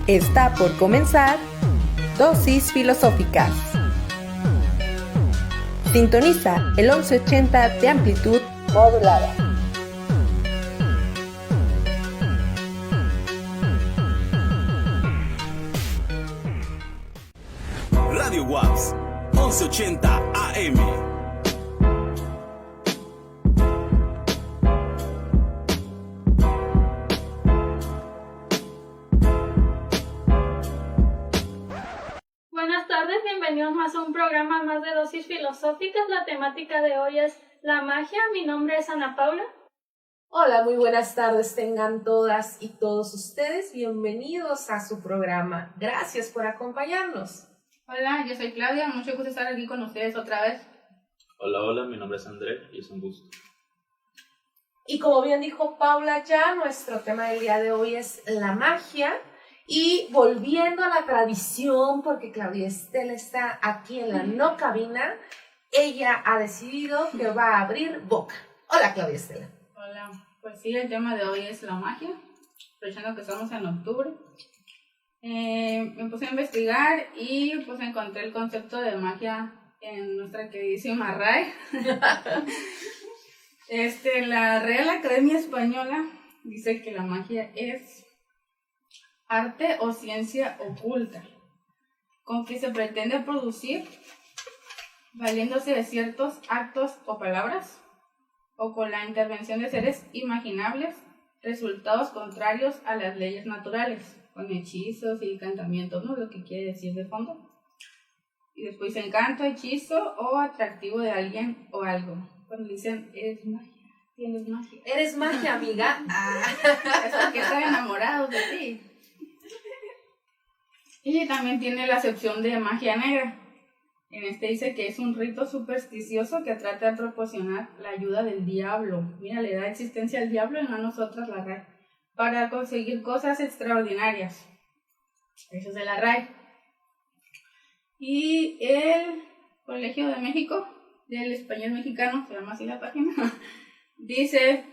Está por comenzar Dosis Filosóficas. Sintoniza el 1180 de amplitud modulada. Radio WAPS 1180 AM. Bienvenidos más a un programa más de Dosis Filosóficas. La temática de hoy es la magia. Mi nombre es Ana Paula. Hola, muy buenas tardes tengan todas y todos ustedes. Bienvenidos a su programa. Gracias por acompañarnos. Hola, yo soy Claudia. Mucho gusto estar aquí con ustedes otra vez. Hola, mi nombre es André y es un gusto. Y como bien dijo Paula ya, nuestro tema del día de hoy es la magia. Y volviendo a la tradición, porque Claudia Estela está aquí en la no cabina, ella ha decidido que va a abrir boca. Hola, Claudia Estela. Hola, pues sí, el tema de hoy es la magia, aprovechando que estamos en octubre. Me puse a investigar y pues encontré el concepto de magia en nuestra queridísima RAE. La Real Academia Española dice que la magia es arte o ciencia oculta, con que se pretende producir valiéndose de ciertos actos o palabras, o con la intervención de seres imaginables, resultados contrarios a las leyes naturales, con hechizos y encantamientos, ¿no? Lo que quiere decir de fondo. Y después encanto, hechizo o atractivo de alguien o algo. Cuando dicen, eres magia, tienes magia. Eres magia, amiga. Es porque están enamorados de ti. Y también tiene la acepción de magia negra. En este dice que es un rito supersticioso que trata de proporcionar la ayuda del diablo. Mira, le da existencia al diablo y no a nosotras, la RAE, para conseguir cosas extraordinarias. Eso es de la RAE. Y el Colegio de México, del Español Mexicano, se llama así la página, dice,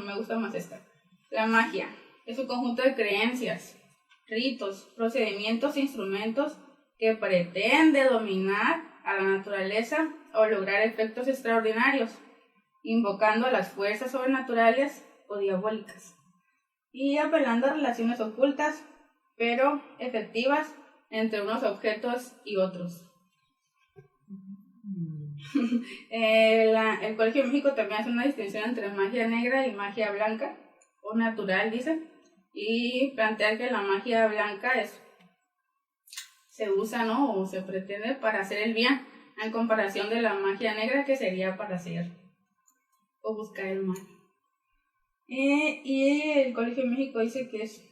me gusta más esta, la magia es un conjunto de creencias, ritos, procedimientos e instrumentos que pretende dominar a la naturaleza o lograr efectos extraordinarios, invocando a las fuerzas sobrenaturales o diabólicas, y apelando a relaciones ocultas, pero efectivas, entre unos objetos y otros. El Colegio de México también hace una distinción entre magia negra y magia blanca, o natural, dicen, y plantear que la magia blanca se usa, ¿no? O se pretende para hacer el bien, en comparación de la magia negra, que sería para hacer o buscar el mal. Y el Colegio de México dice que es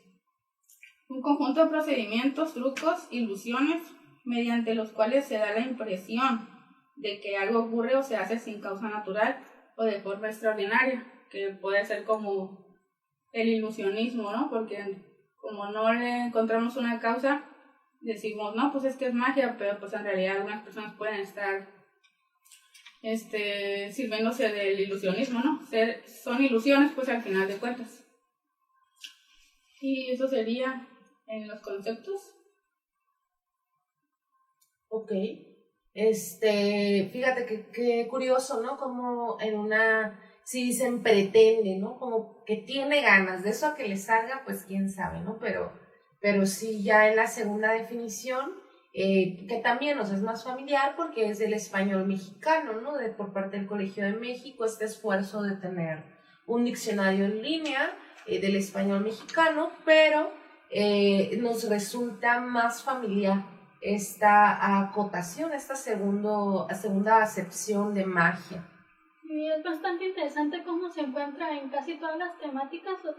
un conjunto de procedimientos, trucos, ilusiones, mediante los cuales se da la impresión de que algo ocurre o se hace sin causa natural o de forma extraordinaria, que puede ser como el ilusionismo, ¿no? Porque como no le encontramos una causa, decimos, no, pues es que es magia, pero pues en realidad algunas personas pueden estar sirviéndose del ilusionismo, ¿no? Son ilusiones, pues al final de cuentas. Y eso sería en los conceptos. Ok. Fíjate que curioso, ¿no? Como si dicen pretende, ¿no? Como que tiene ganas de eso, a que le salga, pues quién sabe, ¿no? Pero sí, ya en la segunda definición, que también nos es más familiar porque es del español mexicano, ¿no? Por parte del Colegio de México, este esfuerzo de tener un diccionario en línea del español mexicano, pero nos resulta más familiar esta acotación, esta segunda acepción de magia. Y es bastante interesante cómo se encuentra en casi todas las temáticas o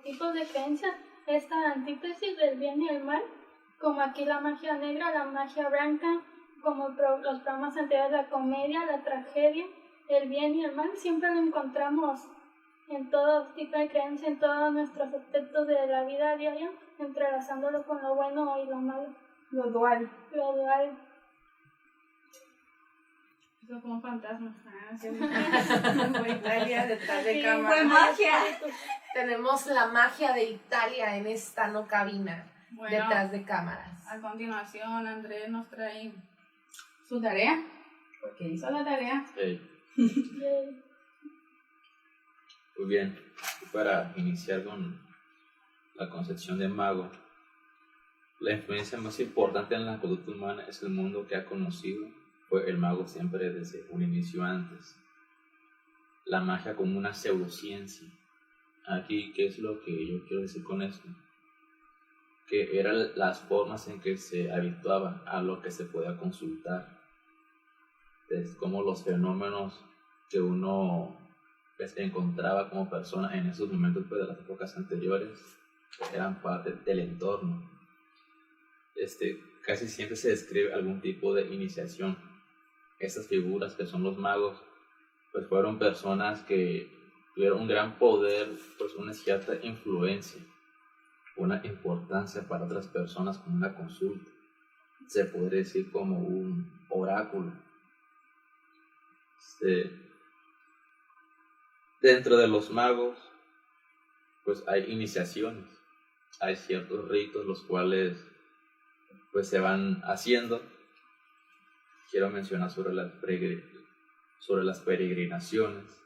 tipos de creencias esta antítesis del bien y el mal, como aquí la magia negra, la magia blanca, como los programas anteriores, la comedia, la tragedia, el bien y el mal, siempre lo encontramos en todo tipo de creencias, en todos nuestros aspectos de la vida diaria, entrelazándolo con lo bueno y lo malo. Lo dual. Eso fue un fantasma. Sí. Fue Italia detrás de Sí, cámara. fue magia. Tenemos la magia de Italia en esta no cabina, Bueno, detrás de cámaras. a continuación, Andrés nos trae su tarea, porque hizo la tarea. Hey, Yay. muy bien. Y para iniciar con la concepción de mago, la influencia más importante en la conducta humana es el mundo que ha conocido. Fue el mago siempre desde un inicio antes. La magia como una pseudociencia. Aquí, ¿qué es lo que yo quiero decir con esto? Que eran las formas en que se habituaba a lo que se podía consultar. Es como los fenómenos que uno pues, encontraba como persona en esos momentos pues, de las épocas anteriores eran parte del entorno. Casi siempre se describe algún tipo de iniciación. Estas figuras que son los magos pues fueron personas que tuvieron un gran poder, pues una cierta influencia, una importancia para otras personas como una consulta. Se podría decir como un oráculo. Dentro de los magos pues hay iniciaciones, hay ciertos ritos los cuales pues se van haciendo. Quiero mencionar sobre las peregrinaciones,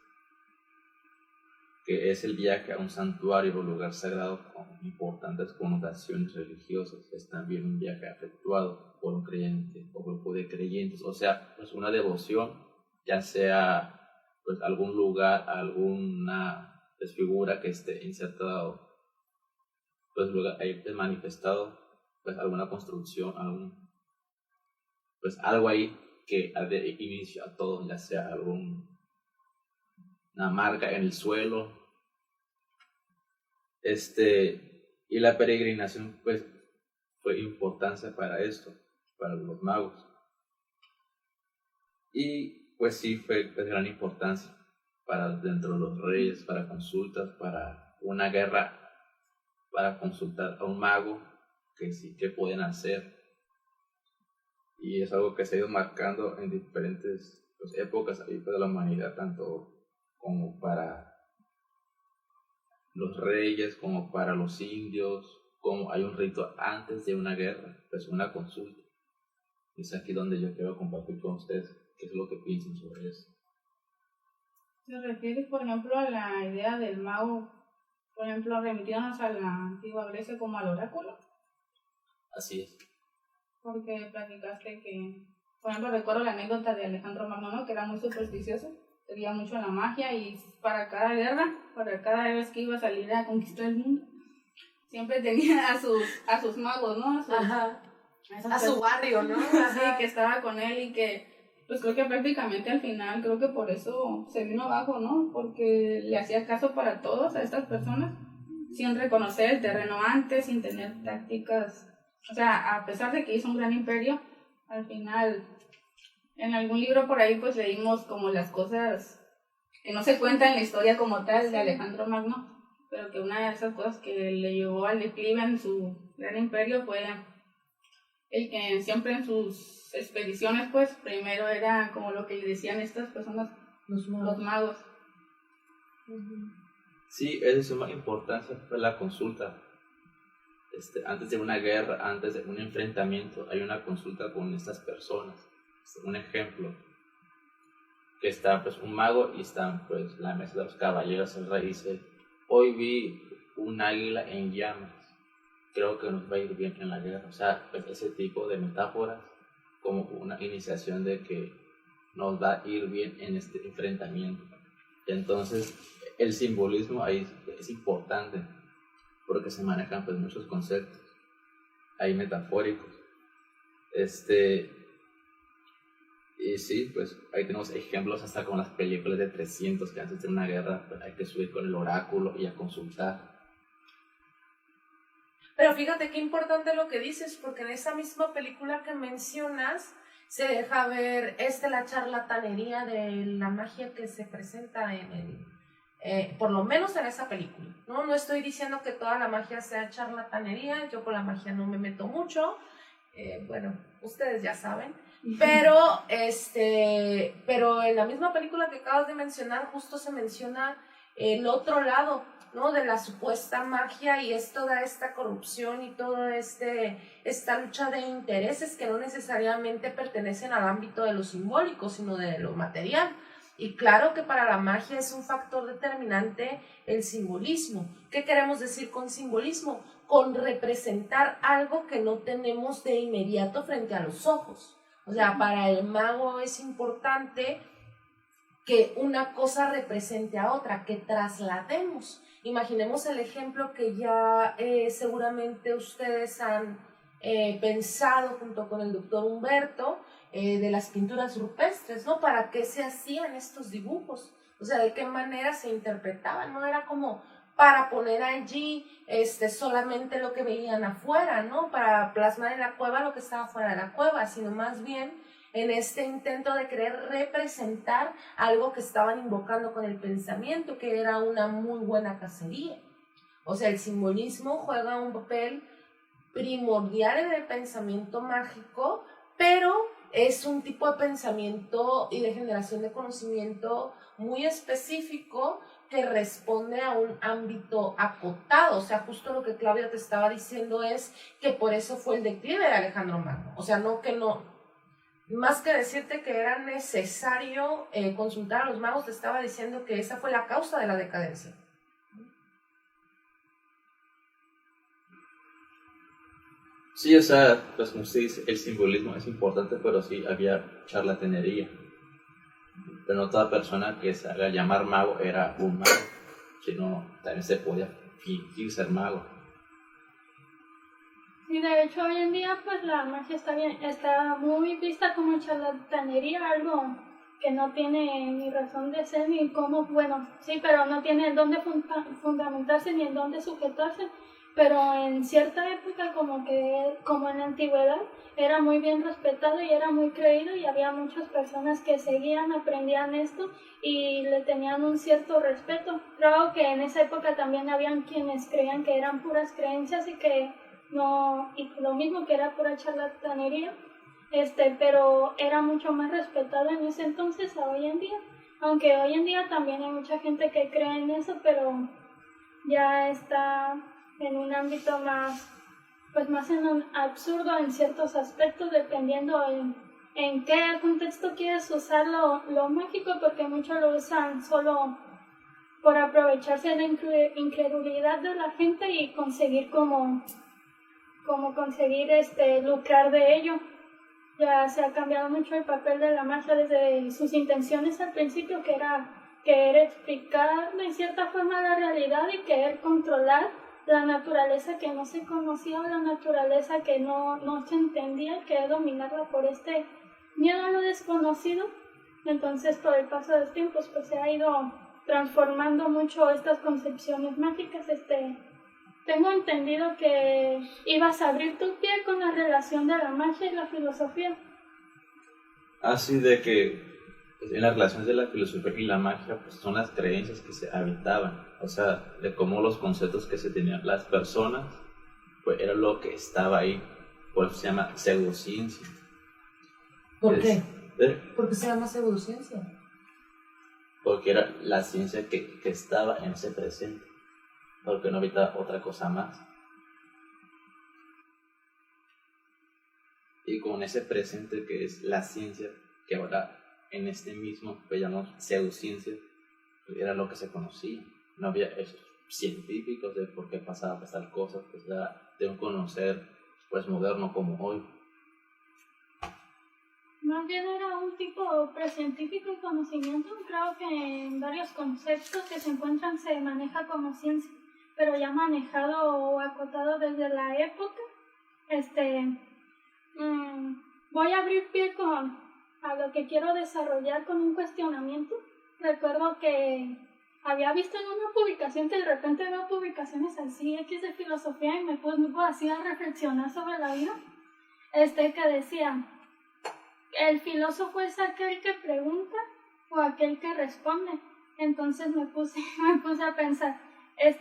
que es el viaje a un santuario o lugar sagrado con importantes connotaciones religiosas. Es también un viaje efectuado por un creyente o grupo de creyentes, o sea, pues una devoción, ya sea pues algún lugar, alguna pues, figura que esté insertado, pues lugar ahí manifestado, pues alguna construcción, algo ahí que de inicio a todo, ya sea una marca en el suelo. Y la peregrinación pues fue importancia para esto, para los magos. Y pues sí fue de gran importancia para dentro de los reyes, para consultas, para una guerra, para consultar a un mago, que sí que pueden hacer. Y es algo que se ha ido marcando en diferentes pues, épocas de la humanidad, tanto como para los reyes, como para los indios, como hay un rito antes de una guerra, pues una consulta. Es aquí donde yo quiero compartir con ustedes qué es lo que piensan sobre eso. ¿Se refiere, por ejemplo, a la idea del mago, por ejemplo, remitiéndonos a la antigua Grecia como al oráculo? Así es. Porque platicaste que, por ejemplo, recuerdo la anécdota de Alejandro Magno, ¿no? Que era muy supersticioso, creía mucho en la magia y para cada guerra, para cada vez que iba a salir a conquistar el mundo, siempre tenía a sus magos, ¿no? A su barrio, ¿no? Sí, que estaba con él y que, pues creo que prácticamente al final, creo que por eso se vino abajo, ¿no? Porque le hacía caso para todos a estas personas, sin reconocer el terreno antes, sin tener tácticas. O sea, a pesar de que hizo un gran imperio, al final, en algún libro por ahí, pues leímos como las cosas que no se cuentan en la historia como tal de Alejandro Magno, pero que una de esas cosas que le llevó al declive en su gran imperio fue el que siempre en sus expediciones, pues, primero era como lo que le decían estas personas, los magos. Sí, es de suma importancia para la consulta. Antes de una guerra, antes de un enfrentamiento, hay una consulta con estas personas. Un ejemplo, que está pues un mago y está pues la mesa de los caballeros. El rey dice: hoy vi un águila en llamas, creo que nos va a ir bien en la guerra. O sea, pues ese tipo de metáforas como una iniciación de que nos va a ir bien en este enfrentamiento. Entonces el simbolismo ahí es importante, porque se manejan pues muchos conceptos ahí metafóricos. Y sí, pues ahí tenemos ejemplos hasta con las películas de 300, que antes de una guerra pues, hay que subir con el oráculo y a consultar. Pero fíjate qué importante lo que dices, porque en esa misma película que mencionas se deja ver la charlatanería de la magia que se presenta por lo menos en esa película, ¿no? No estoy diciendo que toda la magia sea charlatanería, yo con la magia no me meto mucho, bueno, ustedes ya saben, Pero, pero en la misma película que acabas de mencionar, justo se menciona el otro lado, ¿no? De la supuesta magia, y es toda esta corrupción y toda esta lucha de intereses que no necesariamente pertenecen al ámbito de lo simbólico, sino de lo material. Y claro que para la magia es un factor determinante el simbolismo. ¿Qué queremos decir con simbolismo? Con representar algo que no tenemos de inmediato frente a los ojos. O sea, para el mago es importante que una cosa represente a otra, que traslademos. Imaginemos el ejemplo que ya seguramente ustedes han pensado junto con el doctor Humberto, de las pinturas rupestres, ¿no? ¿Para qué se hacían estos dibujos? O sea, ¿de qué manera se interpretaban? No era como para poner allí solamente lo que veían afuera, ¿no? Para plasmar en la cueva lo que estaba fuera de la cueva, sino más bien en este intento de querer representar algo que estaban invocando con el pensamiento, que era una muy buena cacería. O sea, el simbolismo juega un papel primordial en el pensamiento mágico, pero es un tipo de pensamiento y de generación de conocimiento muy específico que responde a un ámbito acotado. O sea, justo lo que Claudia te estaba diciendo es que por eso fue el declive de Alejandro Magno. O sea, más que decirte que era necesario consultar a los magos, te estaba diciendo que esa fue la causa de la decadencia. Sí, o sea, pues como usted dice, el simbolismo es importante, pero sí había charlatanería. Pero no toda persona que se haga llamar mago era un mago, sino también se podía fingir ser mago. Y de hecho hoy en día pues la magia está muy vista como charlatanería, algo que no tiene ni razón de ser ni cómo, bueno, sí, pero no tiene en dónde fundamentarse ni en dónde sujetarse. Pero en cierta época, como en la antigüedad, era muy bien respetado y era muy creído, y había muchas personas que seguían, aprendían esto y le tenían un cierto respeto. Creo que en esa época también habían quienes creían que eran puras creencias y que no, y lo mismo que era pura charlatanería, pero era mucho más respetado en ese entonces a hoy en día. Aunque hoy en día también hay mucha gente que cree en eso, pero ya está en un ámbito más en un absurdo en ciertos aspectos, dependiendo en qué contexto quieres usar lo mágico, porque muchos lo usan solo por aprovecharse de la incredulidad de la gente y conseguir lucrar de ello. Ya se ha cambiado mucho el papel de la magia desde sus intenciones al principio, que era querer explicar de cierta forma la realidad y querer controlar la naturaleza que no se conocía, o la naturaleza que no se entendía, querer dominarla por este miedo a lo desconocido. Entonces, por el paso de los tiempos, pues se ha ido transformando mucho estas concepciones mágicas. Tengo entendido que ibas a abrir tu pie con la relación de la magia y la filosofía. Así de que pues, en las relaciones de la filosofía y la magia pues, son las creencias que se habitaban, o sea, de cómo los conceptos que se tenían las personas, pues era lo que estaba ahí, por eso se llama pseudociencia. ¿Por qué? ¿Por qué se llama pseudociencia? Porque era la ciencia que estaba en ese presente, porque no habitaba otra cosa más. Y con ese presente que es la ciencia, que ahora en este mismo que llamamos pseudociencia, era lo que se conocía. No había esos científicos de por qué pasaba pues, tal cosa, pues de un conocer pues moderno como hoy. Más bien era un tipo precientífico de conocimiento. Creo que en varios conceptos que se encuentran se maneja como ciencia, pero ya manejado o acotado desde la época. Voy a abrir pie a lo que quiero desarrollar con un cuestionamiento. Recuerdo que había visto en una publicación, que de repente veo publicaciones así X de filosofía y me pongo así a reflexionar sobre la vida, que decía: el filósofo es aquel que pregunta o aquel que responde. Entonces me puse a pensar,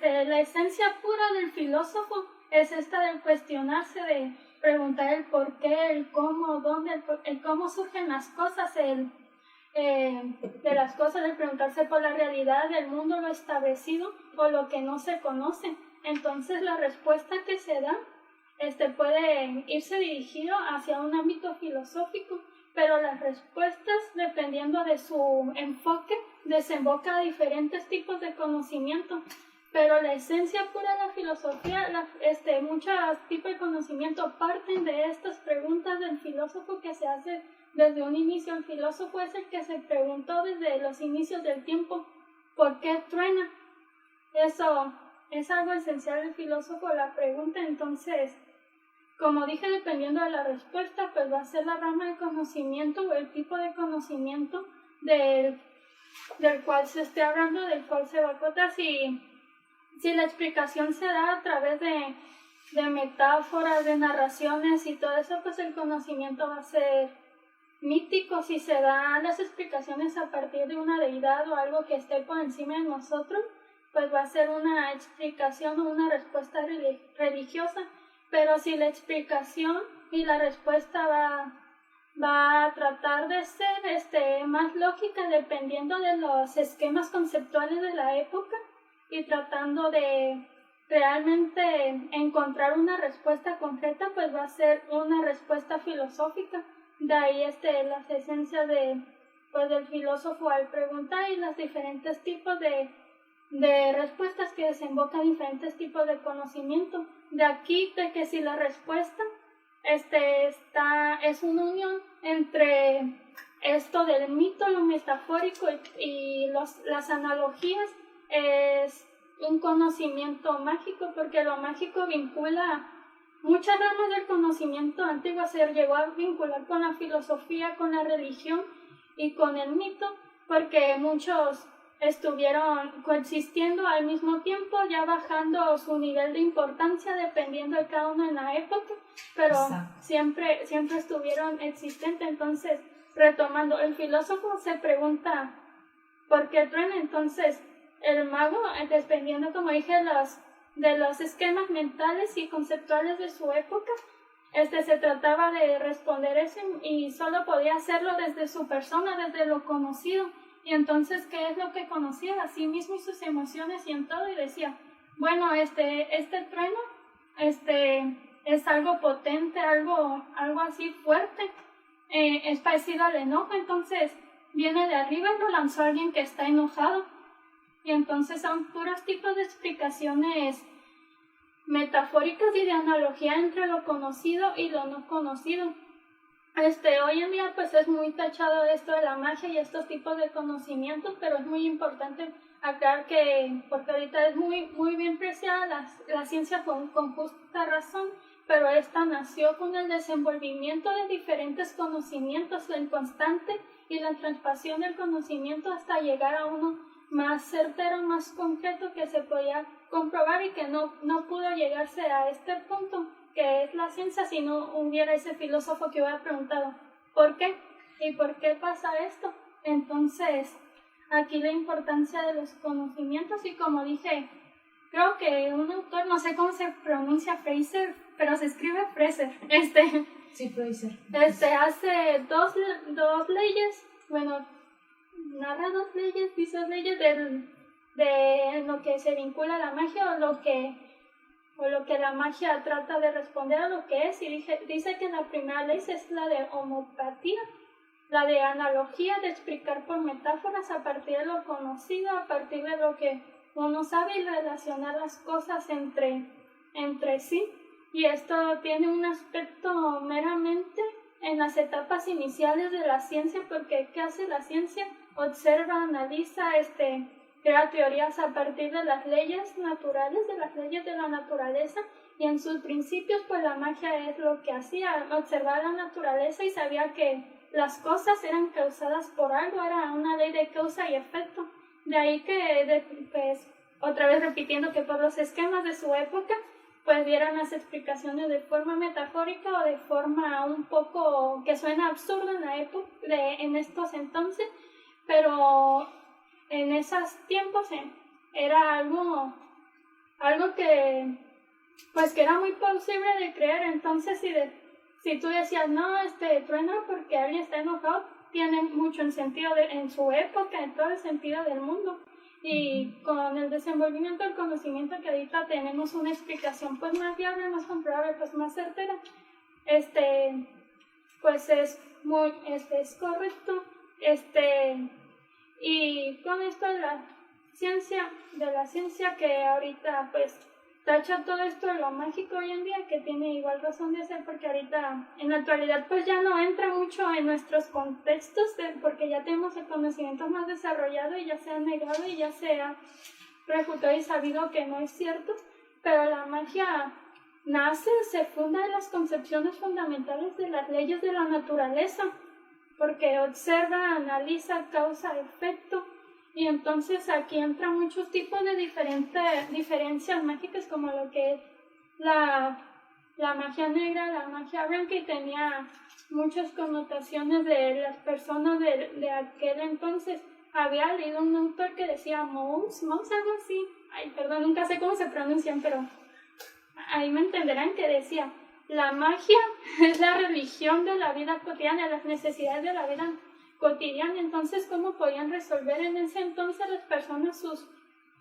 la esencia pura del filósofo es esta del cuestionarse de preguntar el por qué, el cómo, dónde, el cómo surgen las cosas, de las cosas, de preguntarse por la realidad del mundo, lo establecido o lo que no se conoce. Entonces la respuesta que se da puede irse dirigido hacia un ámbito filosófico, pero las respuestas, dependiendo de su enfoque, desemboca a diferentes tipos de conocimiento. Pero la esencia pura de la filosofía, muchos tipos de conocimiento parten de estas preguntas del filósofo que se hace desde un inicio. El filósofo es el que se preguntó desde los inicios del tiempo, ¿por qué truena? Eso es algo esencial del filósofo, la pregunta. Entonces, como dije, dependiendo de la respuesta, pues va a ser la rama de conocimiento o el tipo de conocimiento del cual se esté hablando, del cual se va a acotar. Si la explicación se da a través de metáforas, de narraciones y todo eso, pues el conocimiento va a ser mítico. Si se dan las explicaciones a partir de una deidad o algo que esté por encima de nosotros, pues va a ser una explicación o una respuesta religiosa. Pero si la explicación y la respuesta va a tratar de ser más lógica, dependiendo de los esquemas conceptuales de la época, y tratando de realmente encontrar una respuesta concreta, pues va a ser una respuesta filosófica. De ahí las esencias del filósofo al preguntar y los diferentes tipos de respuestas que desembocan diferentes tipos de conocimiento. De aquí de que si la respuesta es una unión entre esto del mito, lo metafórico y las analogías, es un conocimiento mágico, porque lo mágico vincula muchas ramas del conocimiento antiguo. Se llegó a vincular con la filosofía, con la religión y con el mito, porque muchos estuvieron coexistiendo al mismo tiempo, ya bajando su nivel de importancia dependiendo de cada uno en la época, pero siempre estuvieron existentes. Entonces, retomando, el filósofo se pregunta ¿por qué truena? Entonces el mago, dependiendo, como dije, de los esquemas mentales y conceptuales de su época, se trataba de responder eso y solo podía hacerlo desde su persona, desde lo conocido. Y entonces, ¿qué es lo que conocía? A sí mismo y sus emociones y en todo, y decía, bueno, este trueno es algo potente, algo así fuerte, es parecido al enojo. Entonces viene de arriba y lo lanzó a alguien que está enojado. Y entonces son puros tipos de explicaciones metafóricas y de analogía entre lo conocido y lo no conocido. Hoy en día pues es muy tachado esto de la magia y estos tipos de conocimientos, pero es muy importante aclarar que, porque ahorita es muy, muy bien preciada la ciencia con justa razón, pero esta nació con el desenvolvimiento de diferentes conocimientos en constante y la transmisión del conocimiento hasta llegar a uno más certero, más concreto, que se podía comprobar y que no pudo llegarse a este punto que es la ciencia si no hubiera ese filósofo que hubiera preguntado ¿por qué? ¿Y por qué pasa esto? Entonces, aquí la importancia de los conocimientos, y como dije, creo que un autor, no sé cómo se pronuncia, Fraser, pero se escribe Fraser, Sí, Fraser. Hace dos leyes, bueno, narra dos leyes, dice dos leyes de lo que se vincula a la magia o lo que la magia trata de responder a lo que es, y dice que la primera ley es la de homeopatía, la de analogía, de explicar por metáforas a partir de lo conocido, a partir de lo que uno sabe, y relacionar las cosas entre sí. Y esto tiene un aspecto meramente en las etapas iniciales de la ciencia, porque ¿qué hace la ciencia? Observa, analiza, crea teorías a partir de las leyes naturales, de las leyes de la naturaleza, y en sus principios pues la magia es lo que hacía, observar la naturaleza y sabía que las cosas eran causadas por algo, era una ley de causa y efecto. De ahí que, pues, otra vez repitiendo, que por los esquemas de su época pues dieran las explicaciones de forma metafórica o de forma un poco que suena absurda en la época, en estos entonces, pero en esos tiempos era algo que pues que era muy posible de creer. Entonces si tú decías, no, truena porque alguien está enojado, tiene mucho en sentido en su época, en todo el sentido del mundo. Y con el desenvolvimiento del conocimiento que ahorita tenemos una explicación pues más viable, más comprobable, pues más certera, pues es correcto. Y con esto de la ciencia que ahorita pues tacha todo esto de lo mágico hoy en día, que tiene igual razón de ser, porque ahorita en la actualidad pues ya no entra mucho en nuestros contextos, porque ya tenemos el conocimiento más desarrollado y ya se ha negado y ya se ha refutado y sabido que no es cierto, pero la magia se funda en las concepciones fundamentales de las leyes de la naturaleza, porque observa, analiza, causa, efecto. Y entonces aquí entran muchos tipos de diferencias mágicas, como lo que es la magia negra, la magia blanca, y tenía muchas connotaciones de las personas de aquel entonces. Había leído un autor que decía Mous, algo así, ay, perdón, nunca sé cómo se pronuncian, pero ahí me entenderán, que decía, la magia es la religión de la vida cotidiana, las necesidades de la vida cotidiana. Entonces, ¿cómo podían resolver en ese entonces las personas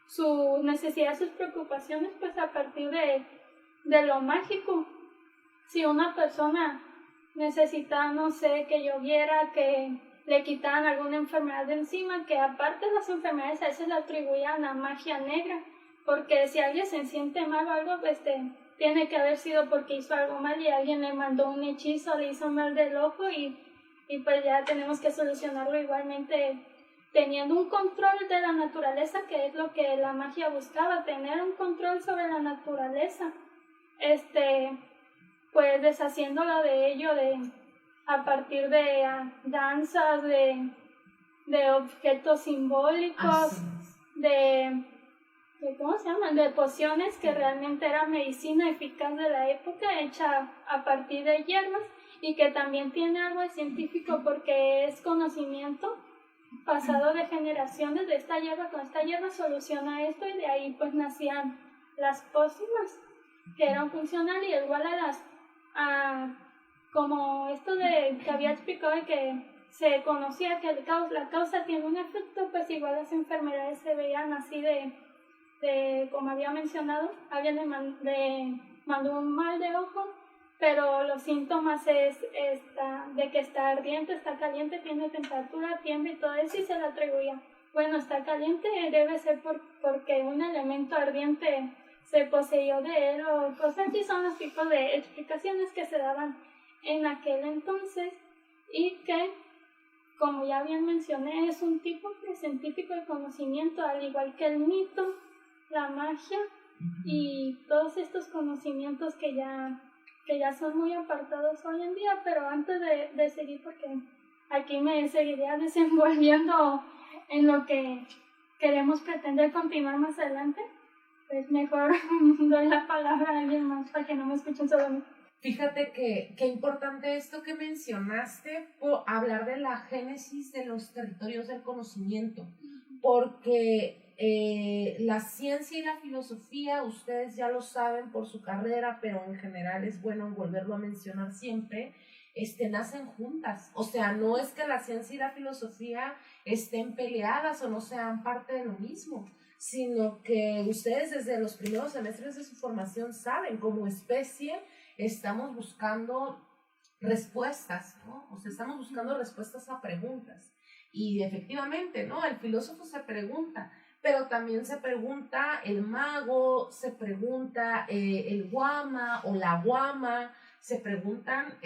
sus necesidades, sus preocupaciones? Pues a partir de lo mágico. Si una persona necesitaba, no sé, que lloviera, que le quitaran alguna enfermedad de encima, que aparte de las enfermedades a veces le atribuían a magia negra, porque si alguien se siente mal o algo, pues tiene que haber sido porque hizo algo mal y alguien le mandó un hechizo, le hizo mal del ojo, y pues ya tenemos que solucionarlo igualmente teniendo un control de la naturaleza, que es lo que la magia buscaba, tener un control sobre la naturaleza, pues deshaciéndolo de ello a partir de danzas, de objetos simbólicos, ¿cómo se llaman? De pociones, que realmente era medicina eficaz de la época, hecha a partir de hierbas, y que también tiene algo de científico porque es conocimiento pasado de generaciones de esta hierba. Con esta hierba soluciona esto, y de ahí pues nacían las pócimas, que eran funcionales, y igual como esto que había explicado, de que se conocía que la causa tiene un efecto, pues igual las enfermedades se veían así como había mencionado, alguien le mandó un mal de ojo, pero los síntomas es de que está ardiente, está caliente, tiene temperatura, tiembla y todo eso, y se le atribuía, bueno, está caliente, debe ser porque un elemento ardiente se poseyó de él, o cosas así. Son los tipos de explicaciones que se daban en aquel entonces, y que, como ya bien mencioné, es un tipo científico de conocimiento, al igual que el mito, la magia y todos estos conocimientos que ya son muy apartados hoy en día. Pero antes de seguir, porque aquí me seguiría desenvolviendo en lo que queremos pretender continuar más adelante, pues mejor doy la palabra a alguien más para que no me escuchen solo a mí. Fíjate que importante esto que mencionaste, por hablar de la génesis de los territorios del conocimiento, porque la ciencia y la filosofía, ustedes ya lo saben por su carrera, pero en general es bueno volverlo a mencionar siempre, nacen juntas. O sea, no es que la ciencia y la filosofía estén peleadas o no sean parte de lo mismo, sino que ustedes desde los primeros semestres de su formación saben, como especie estamos buscando respuestas, ¿no? O sea, estamos buscando respuestas a preguntas. Y efectivamente, ¿no? El filósofo se pregunta, pero también se pregunta el mago, se pregunta el guama o la guama, se preguntan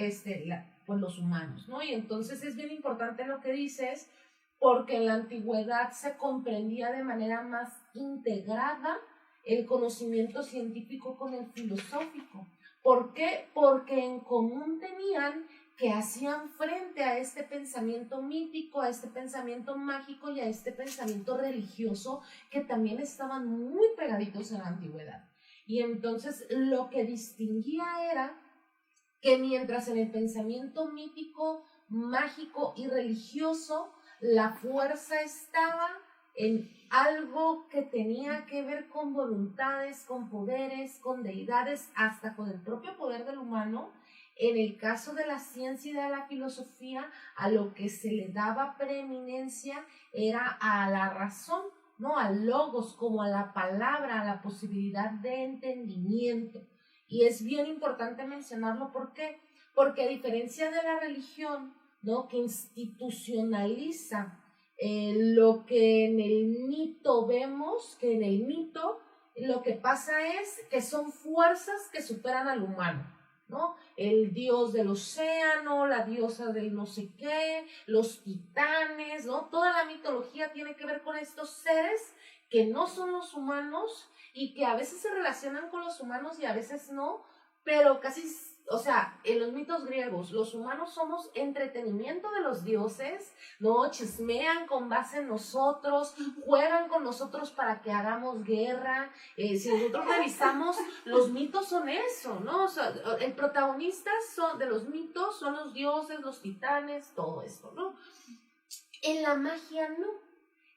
pues los humanos, ¿no? Y entonces es bien importante lo que dices, porque en la antigüedad se comprendía de manera más integrada el conocimiento científico con el filosófico. ¿Por qué? Porque en común tenían que hacían frente a este pensamiento mítico, a este pensamiento mágico y a este pensamiento religioso, que también estaban muy pegaditos en la antigüedad. Y entonces lo que distinguía era que mientras en el pensamiento mítico, mágico y religioso la fuerza estaba en algo que tenía que ver con voluntades, con poderes, con deidades, hasta con el propio poder del humano. En el caso de la ciencia y de la filosofía, a lo que se le daba preeminencia era a la razón, ¿no? Al logos, como a la palabra, a la posibilidad de entendimiento. Y es bien importante mencionarlo, ¿por qué? Porque a diferencia de la religión, ¿no? Que institucionaliza lo que en el mito vemos, que en el mito lo que pasa es que son fuerzas que superan al humano, ¿no? El dios del océano, la diosa del no sé qué, los titanes, ¿no? Toda la mitología tiene que ver con estos seres que no son los humanos y que a veces se relacionan con los humanos y a veces no, pero casi, o sea, en los mitos griegos, los humanos somos entretenimiento de los dioses, ¿no? Chismean con base en nosotros, juegan con nosotros para que hagamos guerra. Si nosotros revisamos, los mitos son eso, ¿no? O sea, el protagonista de los mitos son los dioses, los titanes, todo esto, ¿no? En la magia no.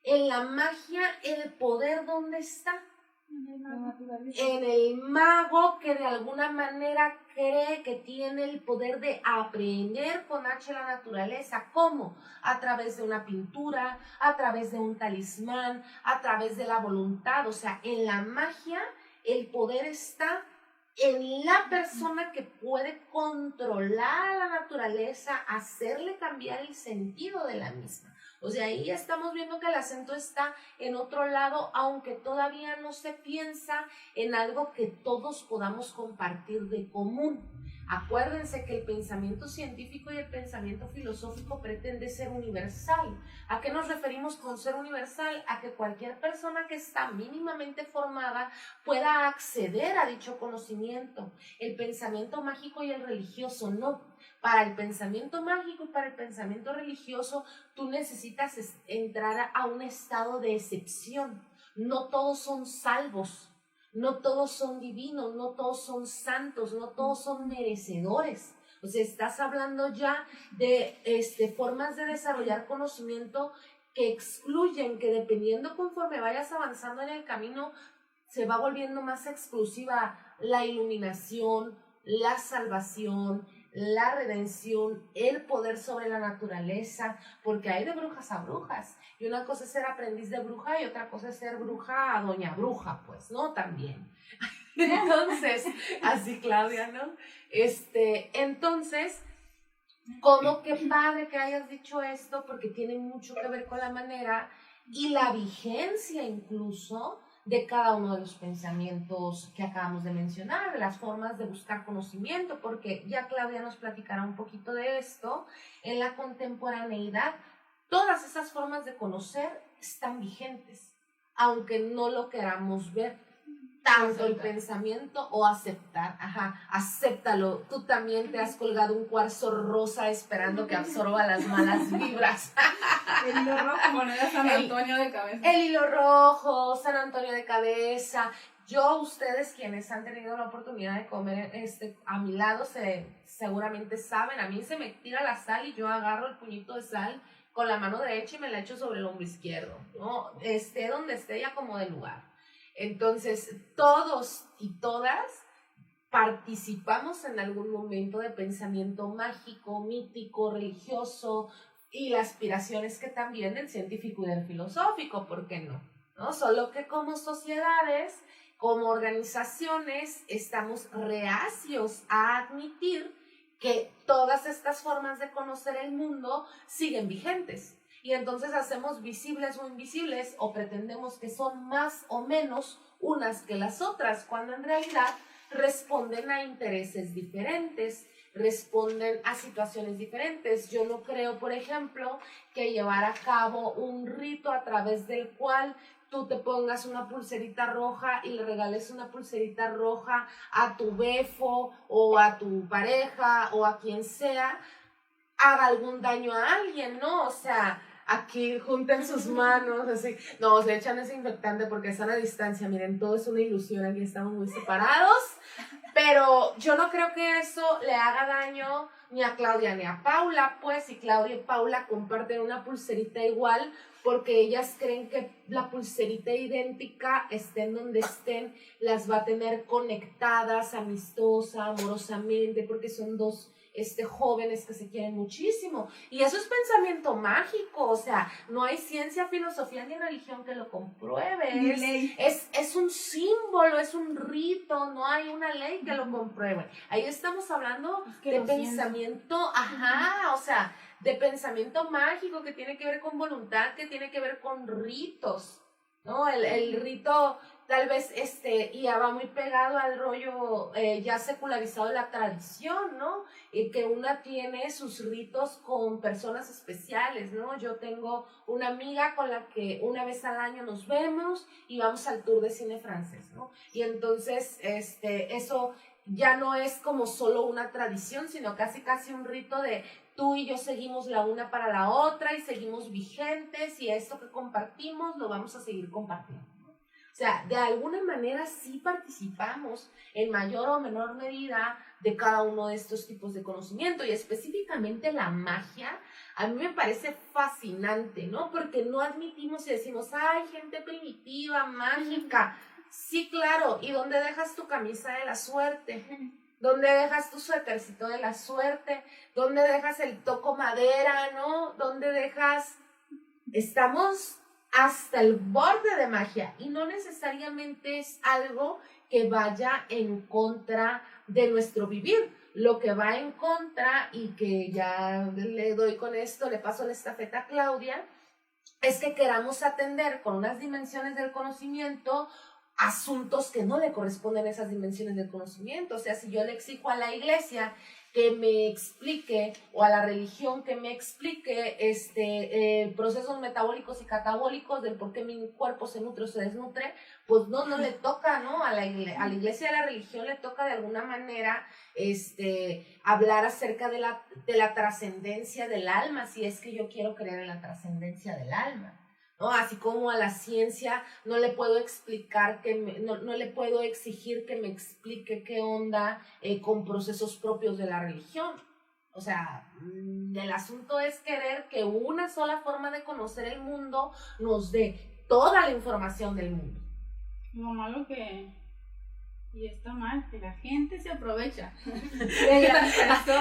En la magia, el poder, ¿dónde está? En el mago, que de alguna manera cree que tiene el poder de aprender con H la naturaleza. ¿Cómo? A través de una pintura, a través de un talismán, a través de la voluntad. O sea, en la magia el poder está en la persona que puede controlar a la naturaleza, hacerle cambiar el sentido de la misma. O sea, ahí estamos viendo que el acento está en otro lado, aunque todavía no se piensa en algo que todos podamos compartir de común. Acuérdense que el pensamiento científico y el pensamiento filosófico pretende ser universal. ¿A qué nos referimos con ser universal? A que cualquier persona que está mínimamente formada pueda acceder a dicho conocimiento. El pensamiento mágico y el religioso no. Para el pensamiento mágico y para el pensamiento religioso, tú necesitas entrar a un estado de excepción. No todos son salvos, no todos son divinos, no todos son santos, no todos son merecedores. O sea, estás hablando ya de formas de desarrollar conocimiento que excluyen, que dependiendo conforme vayas avanzando en el camino, se va volviendo más exclusiva la iluminación, la salvación, la redención, el poder sobre la naturaleza, porque hay de brujas a brujas, y una cosa es ser aprendiz de bruja y otra cosa es ser bruja a doña bruja, pues, ¿no? También. Entonces, así Claudia, ¿no? Entonces, como que padre que hayas dicho esto, porque tiene mucho que ver con la manera y la vigencia incluso de cada uno de los pensamientos que acabamos de mencionar, de las formas de buscar conocimiento, porque ya Claudia nos platicará un poquito de esto. En la contemporaneidad, todas esas formas de conocer están vigentes, aunque no lo queramos ver. Tanto el pensamiento o aceptar, acéptalo. Tú también te has colgado un cuarzo rosa esperando que absorba las malas vibras. El hilo rojo, moneda San Antonio de cabeza. El hilo rojo, San Antonio de cabeza. Ustedes quienes han tenido la oportunidad de comer a mi lado, seguramente saben, a mí se me tira la sal y yo agarro el puñito de sal con la mano derecha y me la echo sobre el hombro izquierdo, ¿no? Esté donde esté, ya como de lugar. Entonces, todos y todas participamos en algún momento de pensamiento mágico, mítico, religioso y las aspiraciones que también del científico y del filosófico, ¿por qué no? ¿No? Solo que como sociedades, como organizaciones, estamos reacios a admitir que todas estas formas de conocer el mundo siguen vigentes. Y entonces hacemos visibles o invisibles o pretendemos que son más o menos unas que las otras, cuando en realidad responden a intereses diferentes, responden a situaciones diferentes. Yo no creo, por ejemplo, que llevar a cabo un rito a través del cual tú te pongas una pulserita roja y le regales una pulserita roja a tu befo o a tu pareja o a quien sea, haga algún daño a alguien, ¿no? O sea, aquí junten sus manos, así, no, se echan desinfectante porque están a distancia, miren, todo es una ilusión, aquí estamos muy separados, pero Pero yo no creo que eso le haga daño ni a Claudia ni a Paula, pues si Claudia y Paula comparten una pulserita igual, porque ellas creen que la pulserita idéntica, estén donde estén, las va a tener conectadas, amistosa, amorosamente, porque son dos jóvenes que se quieren muchísimo. Y eso es pensamiento mágico, o sea, no hay ciencia, filosofía ni religión que lo compruebe. Es un símbolo, es un rito, no hay una ley que lo compruebe. Ahí estamos hablando de pensamiento, o sea, de pensamiento mágico que tiene que ver con voluntad, que tiene que ver con ritos, ¿no? El rito tal vez y ya va muy pegado al rollo ya secularizado de la tradición, ¿no? Y que una tiene sus ritos con personas especiales, ¿no? Yo tengo una amiga con la que una vez al año nos vemos y vamos al tour de cine francés, ¿no? Y entonces eso ya no es como solo una tradición, sino casi un rito de tú y yo seguimos la una para la otra y seguimos vigentes y esto que compartimos lo vamos a seguir compartiendo. O sea, de alguna manera sí participamos en mayor o menor medida de cada uno de estos tipos de conocimiento y específicamente la magia, a mí me parece fascinante, ¿no? Porque no admitimos y decimos, ay, gente primitiva, mágica. Sí, claro, ¿y dónde dejas tu camisa de la suerte? ¿Dónde dejas tu suétercito de la suerte? ¿Dónde dejas el toco madera, no? ¿Dónde dejas...? Estamos hasta el borde de magia y no necesariamente es algo que vaya en contra de nuestro vivir. Lo que va en contra, y que ya le doy con esto, le paso la estafeta a Claudia, es que queramos atender con unas dimensiones del conocimiento asuntos que no le corresponden a esas dimensiones del conocimiento. O sea, si yo le exijo a la iglesia que me explique, o a la religión que me explique procesos metabólicos y catabólicos del por qué mi cuerpo se nutre o se desnutre, pues no le toca, ¿no? A la iglesia y a la religión le toca de alguna manera hablar acerca de la trascendencia del alma, si es que yo quiero creer en la trascendencia del alma, ¿no? Así como a la ciencia no le puedo explicar, no le puedo exigir que me explique qué onda con procesos propios de la religión. O sea, el asunto es querer que una sola forma de conocer el mundo nos dé toda la información del mundo. Lo malo y está mal, que la gente se aprovecha.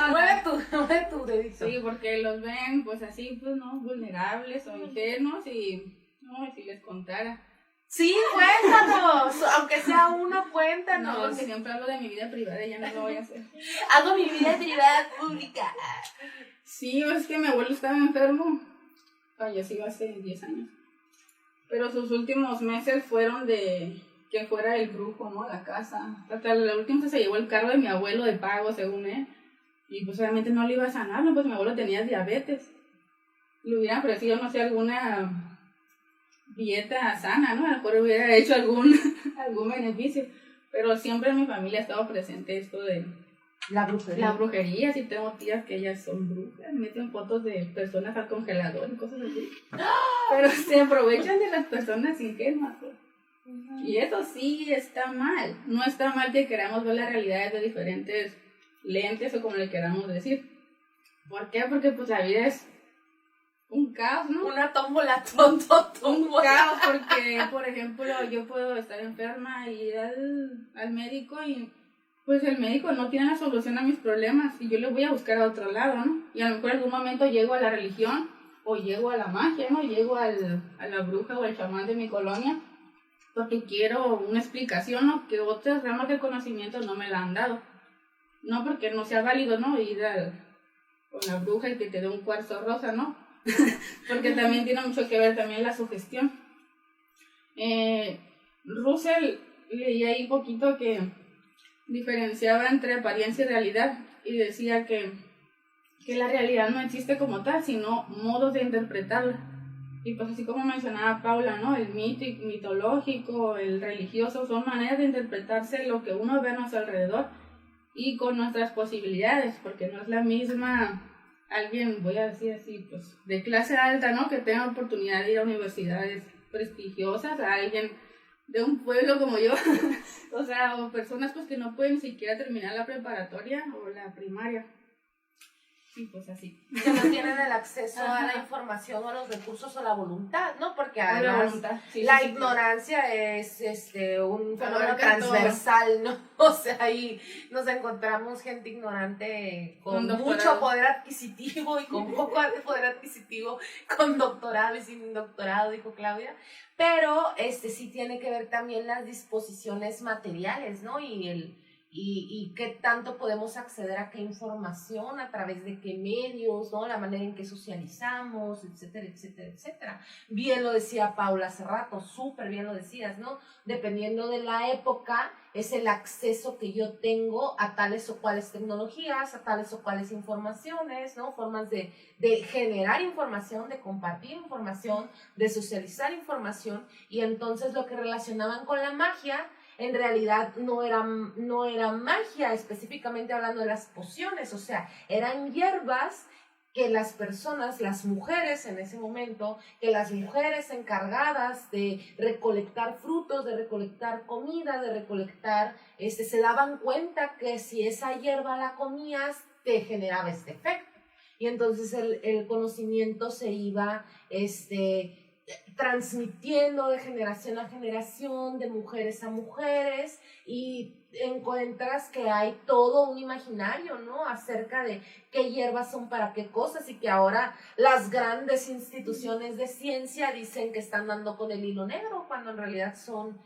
Mueve tu dedito. Sí, porque los ven pues así, pues no, vulnerables o ingenuos y no, si les contara. Sí, cuéntanos, aunque sea uno, cuéntanos. No, porque siempre hablo de mi vida privada y ya no lo voy a hacer. Hago mi vida privada pública. Sí, es que mi abuelo estaba enfermo, falleció hace 10 años, pero sus últimos meses fueron de que fuera el brujo, ¿no? A la casa. Hasta la última se llevó el cargo de mi abuelo de pago, según él. Y pues obviamente no le iba a sanar, ¿no? Pues mi abuelo tenía diabetes. Le hubieran ofrecido, no sé, alguna dieta sana, ¿no? A lo mejor hubiera hecho algún beneficio. Pero siempre en mi familia ha estado presente esto de la brujería. La brujería, sí tengo tías que ellas son brujas, meten fotos de personas al congelador y cosas así. Pero se aprovechan de las personas ingenuas, pues. Y eso sí está mal. No está mal que queramos ver la realidad de diferentes lentes o como le queramos decir. ¿Por qué? Porque pues la vida es un caos, ¿no? Una tómbola, un caos, porque por ejemplo yo puedo estar enferma y ir al médico y pues el médico no tiene la solución a mis problemas y yo le voy a buscar a otro lado, ¿no? Y a lo mejor en algún momento llego a la religión o llego a la magia, ¿no? Llego a la bruja o al chamán de mi colonia porque quiero una explicación, ¿no? Que otras ramas del conocimiento no me la han dado. No porque no sea válido, ¿no? Ir con la bruja y que te dé un cuarzo rosa, ¿no? Porque también tiene mucho que ver también la sugestión. Russell leí ahí poquito que diferenciaba entre apariencia y realidad y decía que la realidad no existe como tal, sino modos de interpretarla. Y pues así como mencionaba Paula, ¿no? El mitológico, el religioso, son maneras de interpretarse lo que uno ve a nuestro alrededor y con nuestras posibilidades, porque no es la misma alguien, voy a decir así, pues de clase alta, ¿no? Que tenga oportunidad de ir a universidades prestigiosas, a alguien de un pueblo como yo, o sea, o personas pues que no pueden ni siquiera terminar la preparatoria o la primaria. Y pues así. Que no tienen el acceso a la Ajá. información o a los recursos o la voluntad, ¿no? Porque O la además voluntad, sí, la sí, sí. ignorancia es un fenómeno Abarca todo. transversal, ¿no? O sea, ahí nos encontramos gente ignorante con Con mucho doctorado. poder adquisitivo y con poco poder adquisitivo, con doctorado y sin doctorado, dijo Claudia. Pero sí tiene que ver también las disposiciones materiales, ¿no? Y qué tanto podemos acceder a qué información, a través de qué medios, ¿no? La manera en que socializamos, etcétera, etcétera, etcétera. Bien lo decía Paula hace rato, súper bien lo decías, ¿no? Dependiendo de la época, es el acceso que yo tengo a tales o cuales tecnologías, a tales o cuales informaciones, ¿no? Formas de generar información, de compartir información, de socializar información, y entonces lo que relacionaban con la magia en realidad no era magia, específicamente hablando de las pociones, o sea, eran hierbas que las personas, las mujeres en ese momento, que las mujeres encargadas de recolectar frutos, de recolectar comida, de recolectar, se daban cuenta que si esa hierba la comías, te generaba este efecto. Y entonces el conocimiento se iba, transmitiendo de generación a generación, de mujeres a mujeres, y encuentras que hay todo un imaginario, ¿no? Acerca de qué hierbas son para qué cosas, y que ahora las grandes instituciones de ciencia dicen que están dando con el hilo negro, cuando en realidad son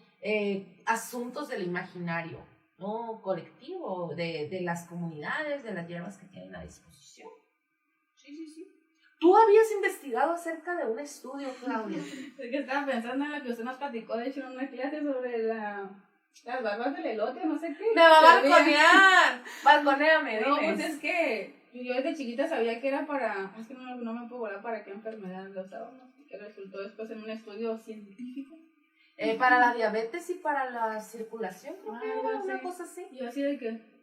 asuntos del imaginario, ¿no? Colectivo, de las comunidades, de las hierbas que tienen a disposición. Sí, sí, sí. ¿Tú habías investigado acerca de un estudio, Claudia? Es que estaba pensando en lo que usted nos platicó, de hecho, en una clase sobre las barbas del elote, no sé qué. ¡Me va a Sabía. balconear! Balconéame, No, diles. pues es que yo desde chiquita sabía que era para, es que no me puedo acordar para qué enfermedad lo usábamos, que resultó después en un estudio científico. Para la diabetes y para la circulación, creo que Algo era una así. cosa así. Yo así de que,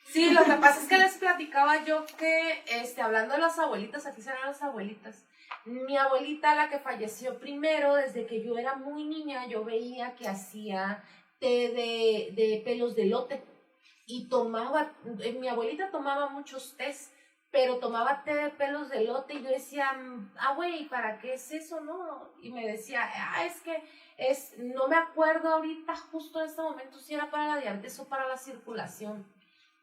Sí, lo que pasa es que les platicaba yo que, hablando de las abuelitas, aquí serán las abuelitas. Mi abuelita, la que falleció primero, desde que yo era muy niña, yo veía que hacía té de pelos de elote. Y mi abuelita tomaba muchos tés, pero tomaba té de pelos de elote, y yo decía, güey, ¿para qué es eso, no? Y me decía, es que no me acuerdo ahorita, justo en este momento, si era para la diabetes o para la circulación.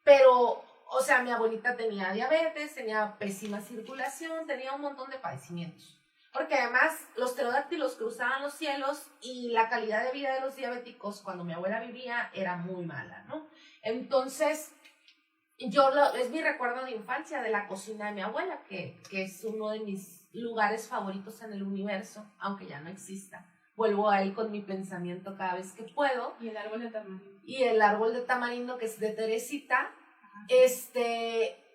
Pero, o sea, mi abuelita tenía diabetes, tenía pésima circulación, tenía un montón de padecimientos. Porque además los pterodáctilos cruzaban los cielos, y la calidad de vida de los diabéticos cuando mi abuela vivía era muy mala, ¿no? Entonces, es mi recuerdo de infancia de la cocina de mi abuela, que es uno de mis lugares favoritos en el universo, aunque ya no exista. Vuelvo ahí con mi pensamiento cada vez que puedo. y el árbol de tamarindo. Y el árbol de tamarindo, que es de Teresita.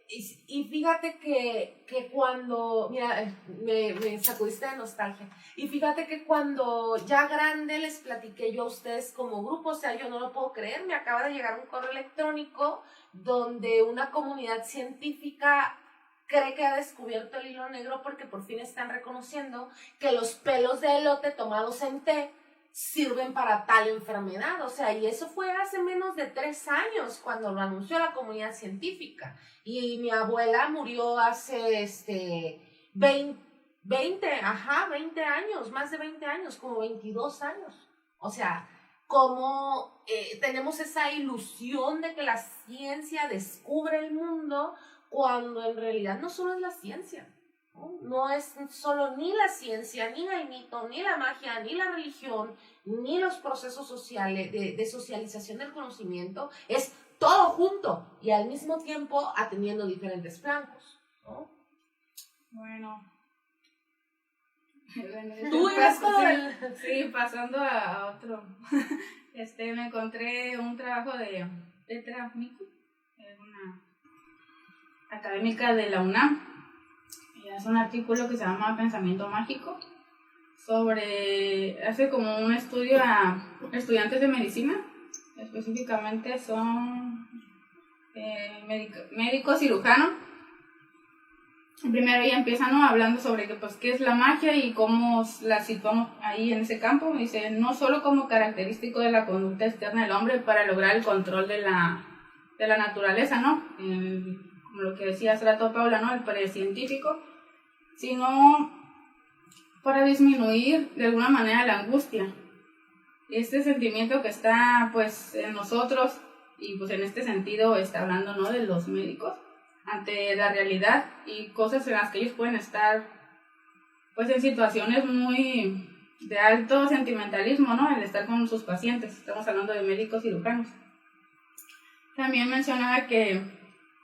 Y fíjate que cuando, mira, me sacudiste de nostalgia. Y fíjate que cuando ya grande les platiqué yo a ustedes como grupo, o sea, yo no lo puedo creer, me acaba de llegar un correo electrónico donde una comunidad científica cree que ha descubierto el hilo negro, porque por fin están reconociendo que los pelos de elote tomados en té sirven para tal enfermedad. O sea, y eso fue hace menos de 3 años cuando lo anunció la comunidad científica. Y mi abuela murió hace 20 años, más de 20 años, como 22 años. O sea, como tenemos esa ilusión de que la ciencia descubre el mundo, cuando en realidad no solo es la ciencia. No es solo ni la ciencia, ni el mito, ni la magia, ni la religión, ni los procesos sociales de socialización del conocimiento. Es todo junto y al mismo tiempo atendiendo diferentes flancos, ¿no? Bueno, Tú ibas con Sí, pasando a otro. Me encontré un trabajo de Petra Mico, es una académica de la UNAM. Y hace un artículo que se llama Pensamiento Mágico, hace como un estudio a estudiantes de medicina, específicamente son médicos cirujanos, Primero ella empieza, ¿no?, hablando sobre que, pues, qué es la magia y cómo la situamos ahí en ese campo. Dice, no solo como característico de la conducta externa del hombre para lograr el control de la naturaleza, ¿no? Como lo que decía hace rato Paula, ¿no?, el precientífico, sino para disminuir de alguna manera la angustia. Este sentimiento que está, pues, en nosotros, y pues en este sentido está hablando, ¿no?, de los médicos, ante la realidad y cosas en las que ellos pueden estar, pues, en situaciones muy de alto sentimentalismo, ¿no?, el estar con sus pacientes. Estamos hablando de médicos cirujanos. También mencionaba que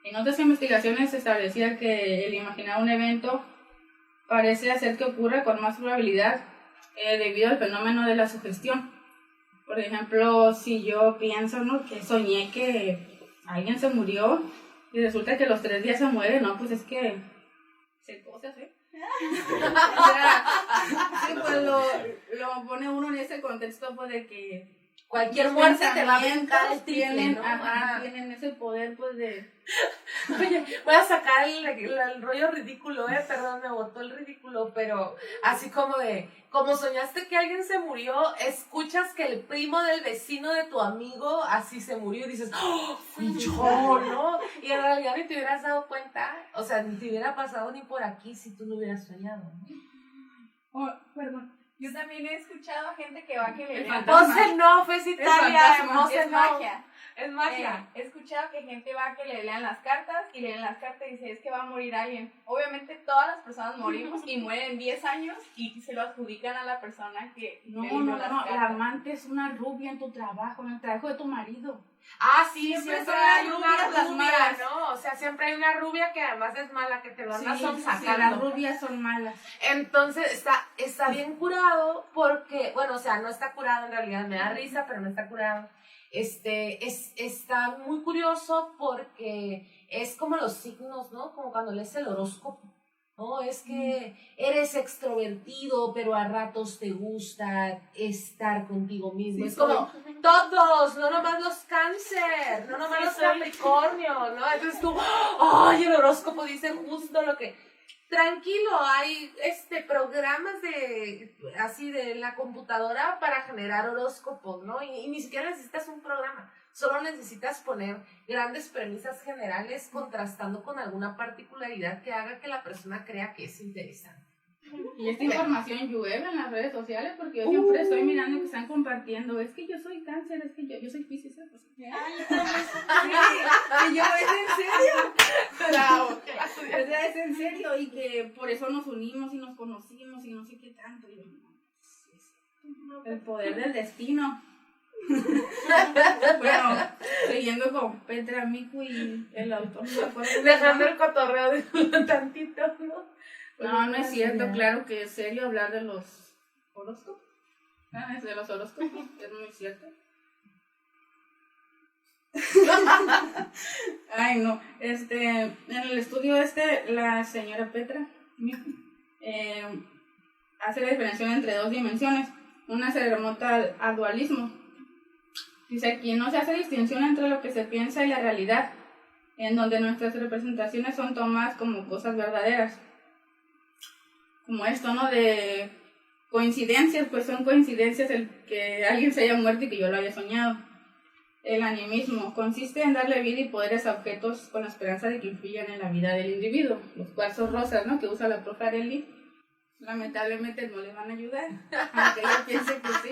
en otras investigaciones se establecía que el imaginar un evento parece hacer que ocurra con más probabilidad debido al fenómeno de la sugestión. Por ejemplo, si yo pienso, ¿no?, que soñé que alguien se murió y resulta que los 3 días se muere, no, pues es que se cosas, ¿eh? O sea, sí, pues lo pone uno en ese contexto, pues, de que Cualquier muerte te va a brincar el triple, tienen, ¿no? tienen ese poder, pues, de... Oye, voy a sacar el rollo ridículo, perdón, me botó el ridículo, pero así como de, como soñaste que alguien se murió, escuchas que el primo del vecino de tu amigo así se murió y dices, ¡oh, fui yo!, ¿no? Y en realidad ni te hubieras dado cuenta, o sea, ni te hubiera pasado ni por aquí si tú no hubieras soñado, ¿no? Oh, perdón. Yo también he escuchado a gente que va a que le El lean. fantasma. Voz en off, es Italia, fantasma, voz Es en off. magia. Es magia. He escuchado que gente va a que le lean las cartas y leen las cartas y dice, es que va a morir alguien. Obviamente todas las personas morimos y mueren en 10 años y se lo adjudican a la persona que No, le leyó no, las no, cartas. la amante es una rubia en tu trabajo, en el trabajo de tu marido. Ah, sí, Siempre siempre son hay las una rubias las rubia, malas. ¿no? O sea, siempre hay una rubia que además es mala, que te lo andas Sí, sacando. las rubias son malas. Entonces está bien curado porque, bueno, o sea, no está curado en realidad, me da risa, pero no está curado. Está muy curioso porque es como los signos, ¿no? Como cuando lees el horóscopo, ¿no? Es que eres extrovertido, pero a ratos te gusta estar contigo mismo. Sí, es como todos, no nomás los cáncer, no nomás los capricornio, ¿no? Entonces tú, ¡ay, el horóscopo dice justo lo que... Tranquilo, hay programas de la computadora para generar horóscopos, ¿no? Y ni siquiera necesitas un programa, solo necesitas poner grandes premisas generales contrastando con alguna particularidad que haga que la persona crea que es interesante. Y esta información llueve en las redes sociales porque yo siempre estoy mirando que están compartiendo, es que yo soy cáncer, es que yo soy piscis, pues. Ay, y yo, ¿es en serio? Bravo. O sea, es en serio y que por eso nos unimos y nos conocimos y no sé qué tanto. Y yo, no, el poder del destino. Bueno, siguiendo con Petra Miku y el autor. Dejando el cotorreo de un tantito, ¿no? No es cierto, claro que es serio hablar de los horóscopos. Es de los horóscopos, es muy cierto. Ay, no, en el estudio la señora Petra Miku hace la diferenciación entre 2 dimensiones. Una se remonta al dualismo. Dice aquí, no se hace distinción entre lo que se piensa y la realidad, en donde nuestras representaciones son tomadas como cosas verdaderas. Como esto, ¿no? De coincidencias, pues son coincidencias el que alguien se haya muerto y que yo lo haya soñado. El animismo consiste en darle vida y poderes a objetos con la esperanza de que influyan en la vida del individuo. Los cuarzos rosas, ¿no?, que usa la profe Arely, lamentablemente no le van a ayudar, aunque ella piense que sí.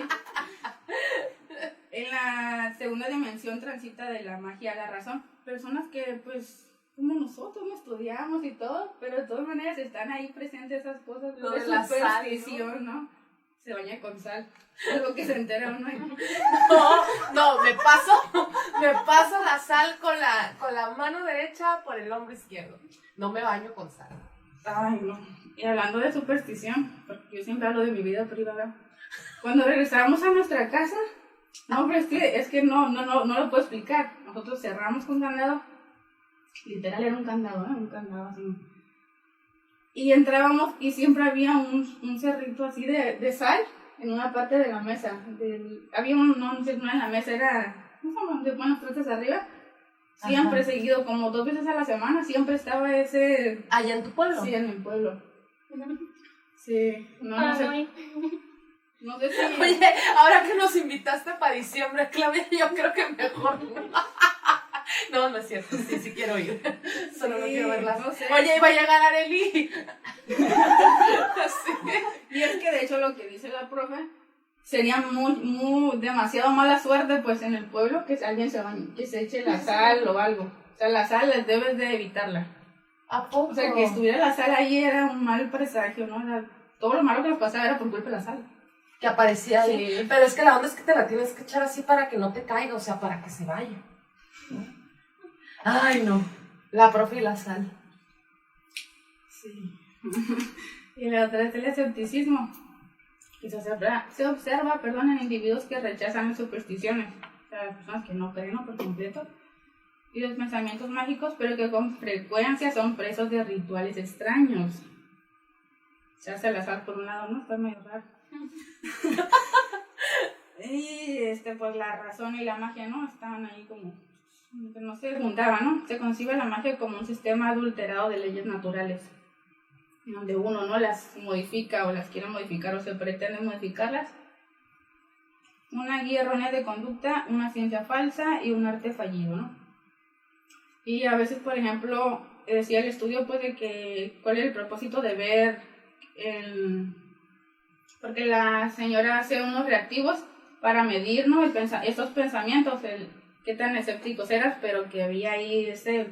En la segunda dimensión transita de la magia a la razón. Personas que, pues, como nosotros no estudiamos y todo, pero de todas maneras están ahí presentes esas cosas. Lo de de la sal, superstición, ¿no? Se baña con sal. Es lo que se entera uno. No, me paso la sal con la mano derecha por el hombro izquierdo. No me baño con sal. Ay, no. Y hablando de superstición, porque yo siempre hablo de mi vida privada. Cuando regresábamos a nuestra casa, no, pero es que no lo puedo explicar. Nosotros cerramos con candado. Literal era un candado, ¿eh? Un candado así. Y entrábamos y siempre había un cerrito así de sal en una parte de la mesa. Había no en la mesa, era, no sé, de buenos trastes arriba. Siempre Ajá. seguido, como 2 veces a la semana, siempre estaba ese... ¿Allá en tu pueblo? Sí, en mi pueblo. Sí, no sé. Ay, No sé si... Oye, ahora que nos invitaste para diciembre, Claudia, yo creo que mejor no. No, no es cierto, sí quiero ir. Solo no Sí, quiero verla. no sé. Oye, iba a llegar Arely. Sí. Y es que de hecho lo que dice la profe sería demasiado mala suerte pues en el pueblo que alguien que se eche la sal o algo. O sea, la sal debes de evitarla. ¿A poco? O sea, que estuviera la sal ahí era un mal presagio, ¿no? Todo lo malo que nos pasaba era por culpa de la sal. Que aparecía ahí. Sí. Pero es que la onda es que te la tienes que echar así para que no te caiga, o sea, para que se vaya. Ay, no. La profe y la sal. Sí. Y la otra es el escepticismo, que se observa, en individuos que rechazan las supersticiones, o sea, las personas que no creen, ¿no?, por completo, y los pensamientos mágicos, pero que con frecuencia son presos de rituales extraños. Echarse al azar por un lado, ¿no? Está medio raro. Y pues la razón y la magia, ¿no? Estaban ahí como, no se juntaban, ¿no? Se concibe la magia como un sistema adulterado de leyes naturales, donde uno no las modifica o las quiere modificar o se pretende modificarlas. Una guía errónea de conducta, una ciencia falsa y un arte fallido, ¿no? Y a veces, por ejemplo, decía el estudio pues de que cuál es el propósito de ver porque la señora hace unos reactivos para medir, ¿no?, estos pensamientos, qué tan escépticos eras, pero que había ahí ese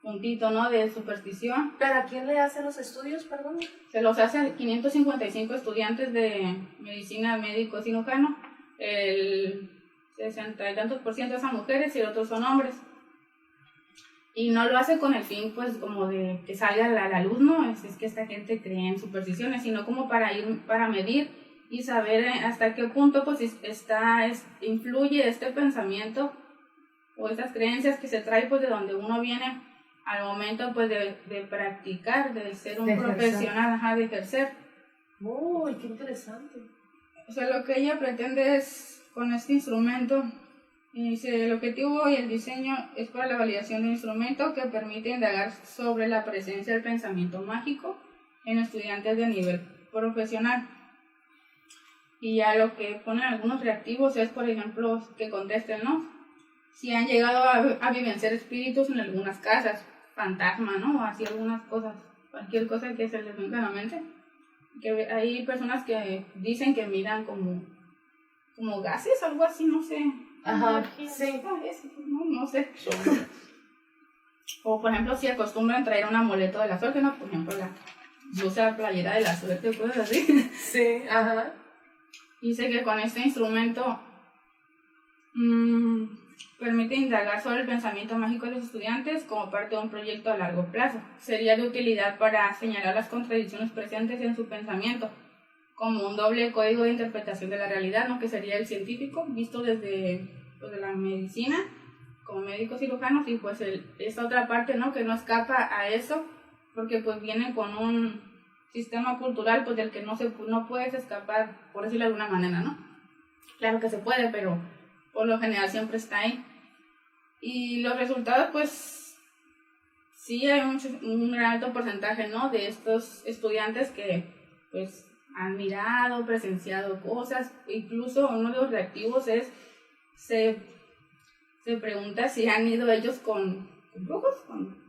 puntito, ¿no?, de superstición. ¿Pero a quién le hacen los estudios, perdón? Se los hace a 555 estudiantes de medicina, médico cirujano. El 60 y tantos % son mujeres y el otro son hombres. Y no lo hace con el fin, pues, como de que salga a la luz, ¿no? Es que esta gente cree en supersticiones, sino como para medir y saber hasta qué punto, pues, influye este pensamiento o estas creencias que se trae, pues, de donde uno viene al momento, pues, de practicar, de ser un profesional, de ejercer. Uy, qué interesante. O sea, lo que ella pretende es, con este instrumento, dice, el objetivo y el diseño es para la validación de un instrumento que permite indagar sobre la presencia del pensamiento mágico en estudiantes de nivel profesional. Y ya lo que ponen algunos reactivos es, por ejemplo, que contesten, ¿no?, si han llegado a vivenciar espíritus en algunas casas, fantasmas, ¿no?, o así algunas cosas, cualquier cosa que se les venga a la mente. Que hay personas que dicen que miran como gases, algo así, no sé. Ajá, sí. No sé. Sombra. O por ejemplo, si acostumbran traer un amuleto de la suerte, ¿no? Por ejemplo, la blusa playera de la suerte o cosas así. Sí, ajá. Dice que con este instrumento permite indagar sobre el pensamiento mágico de los estudiantes como parte de un proyecto a largo plazo. Sería de utilidad para señalar las contradicciones presentes en su pensamiento, como un doble código de interpretación de la realidad, ¿no?, que sería el científico, visto desde pues, de la medicina, como médicos cirujanos, y pues esta otra parte, ¿no?, que no escapa a eso, porque pues viene con un sistema cultural pues del que no puedes escapar, por decirlo de alguna manera, ¿no? Claro que se puede, pero por lo general siempre está ahí. Y los resultados, pues, sí hay un alto porcentaje, ¿no?, de estos estudiantes que, pues, han mirado, presenciado cosas. Incluso uno de los reactivos es, se pregunta si han ido ellos con brujos,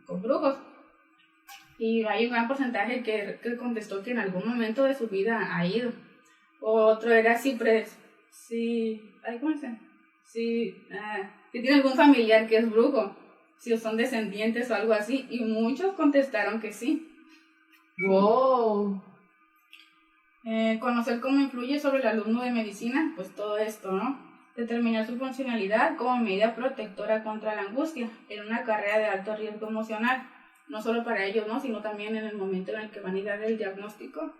con brujos. Y hay un gran porcentaje que contestó que en algún momento de su vida ha ido. Otro era que tiene algún familiar que es brujo, si son descendientes o algo así, y muchos contestaron que sí. Wow. Conocer cómo influye sobre el alumno de medicina, pues todo esto, ¿no? Determinar su funcionalidad como medida protectora contra la angustia en una carrera de alto riesgo emocional, no solo para ellos, ¿no?, sino también en el momento en el que van a ir a dar el diagnóstico.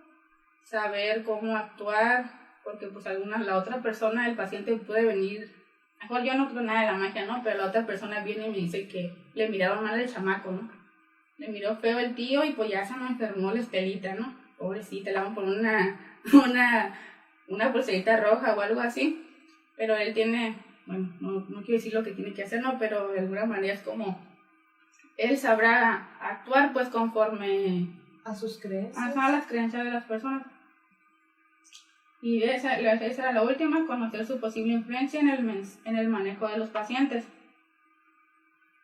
Saber cómo actuar, porque pues la otra persona, el paciente puede venir, mejor yo no creo nada de la magia, ¿no?, pero la otra persona viene y me dice que le miraron mal el chamaco, ¿no? Le miró feo el tío y pues ya se me enfermó la Estelita, ¿no? Pobrecita, la vamos por una pulserita roja o algo así, pero él tiene bueno, no quiero decir lo que tiene que hacer, no, pero de alguna manera es como él sabrá actuar pues conforme A sus creencias. a las creencias de las personas. Y esa era la última, conocer su posible influencia en el manejo de los pacientes.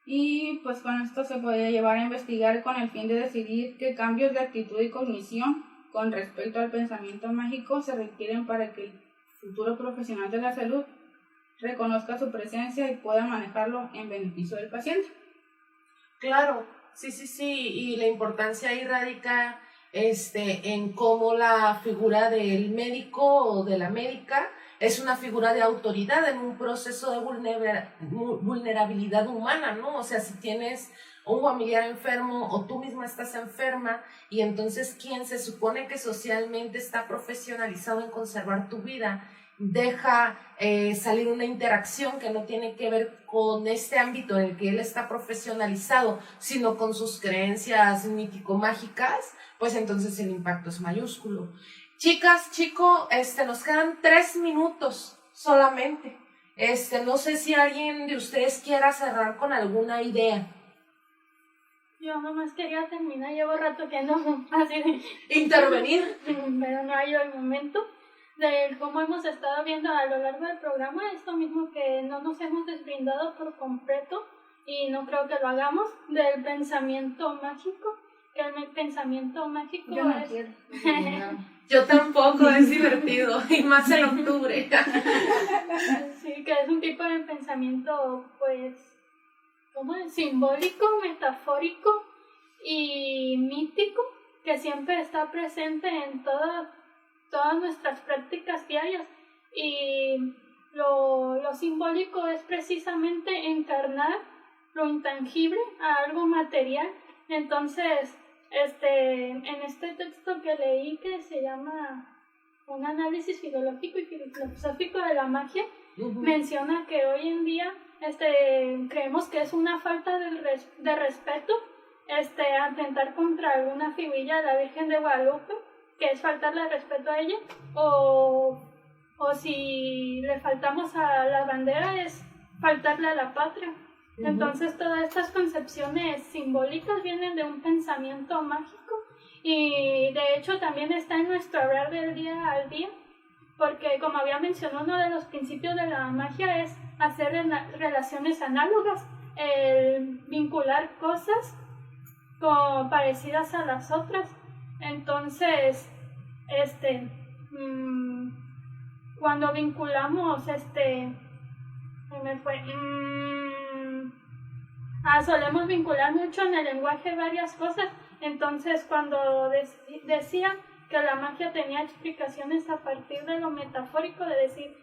Y pues con esto se podría llevar a investigar con el fin de decidir qué cambios de actitud y cognición con respecto al pensamiento mágico se requieren para que el futuro profesional de la salud reconozca su presencia y pueda manejarlo en beneficio del paciente. Claro, sí, y la importancia ahí radica en cómo la figura del médico o de la médica es una figura de autoridad en un proceso de vulnerabilidad humana, ¿no? O sea, si tienes un familiar enfermo o tú misma estás enferma y entonces quien se supone que socialmente está profesionalizado en conservar tu vida deja salir una interacción que no tiene que ver con este ámbito en el que él está profesionalizado, sino con sus creencias mítico-mágicas, pues entonces el impacto es mayúsculo. Chicas, chicos, nos quedan 3 minutos solamente. No sé si alguien de ustedes quiera cerrar con alguna idea. Yo nomás quería terminar, llevo rato que no así Intervenir. pero no hay el momento de cómo hemos estado viendo a lo largo del programa, esto mismo que no nos hemos desbrindado por completo y no creo que lo hagamos, del pensamiento mágico, que el pensamiento mágico Yo no es... quiero. Yo tampoco, es divertido, y más en octubre. Sí, que es un tipo de pensamiento, pues, ¿cómo es? Simbólico, metafórico y mítico, que siempre está presente en todas nuestras prácticas diarias. Y lo simbólico es precisamente encarnar lo intangible a algo material. Entonces, en este texto que leí, que se llama Un análisis filológico y filosófico de la magia, menciona que hoy en día creemos que es una falta de respeto atentar contra alguna figurilla de la Virgen de Guadalupe, que es faltarle respeto a ella, o si le faltamos a la bandera es faltarle a la patria. Entonces todas estas concepciones simbólicas vienen de un pensamiento mágico y de hecho también está en nuestro hablar del día al día, porque como había mencionado, uno de los principios de la magia es hacer relaciones análogas, el vincular cosas parecidas a las otras. Entonces, cuando vinculamos, solemos vincular mucho en el lenguaje varias cosas. Entonces, cuando decía que la magia tenía explicaciones a partir de lo metafórico, de decir,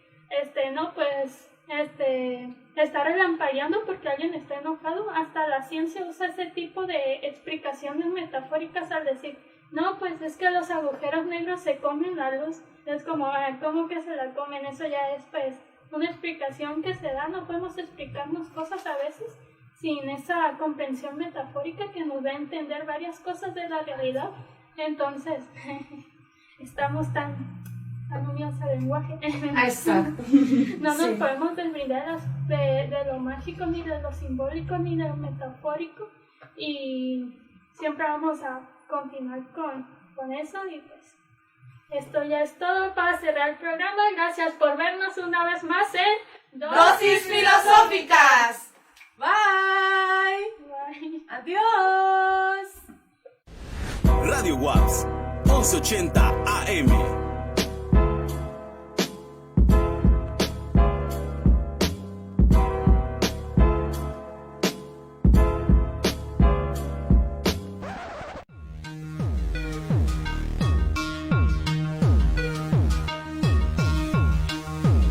está relampagueando porque alguien está enojado, hasta la ciencia usa ese tipo de explicaciones metafóricas al decir, no, pues es que los agujeros negros se comen la luz. Es como, ¿cómo que se la comen? Eso ya es, pues, una explicación que se da. No podemos explicarnos cosas a veces sin esa comprensión metafórica que nos da a entender varias cosas de la realidad. Entonces, estamos tan unidos al lenguaje. Exacto. No nos podemos desbrindar de lo mágico, ni de lo simbólico, ni de lo metafórico. Y siempre vamos a continuar con eso. Y pues, esto ya es todo para cerrar el programa. Gracias por vernos una vez más en Dosis Filosóficas. Bye. Bye. Adiós. Radio WAPS 1180 AM.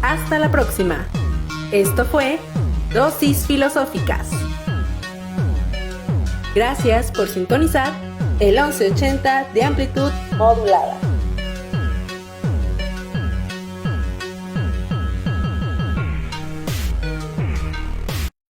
Hasta la próxima. Esto fue Dosis Filosóficas. Gracias por sintonizar el 1180 de amplitud modulada.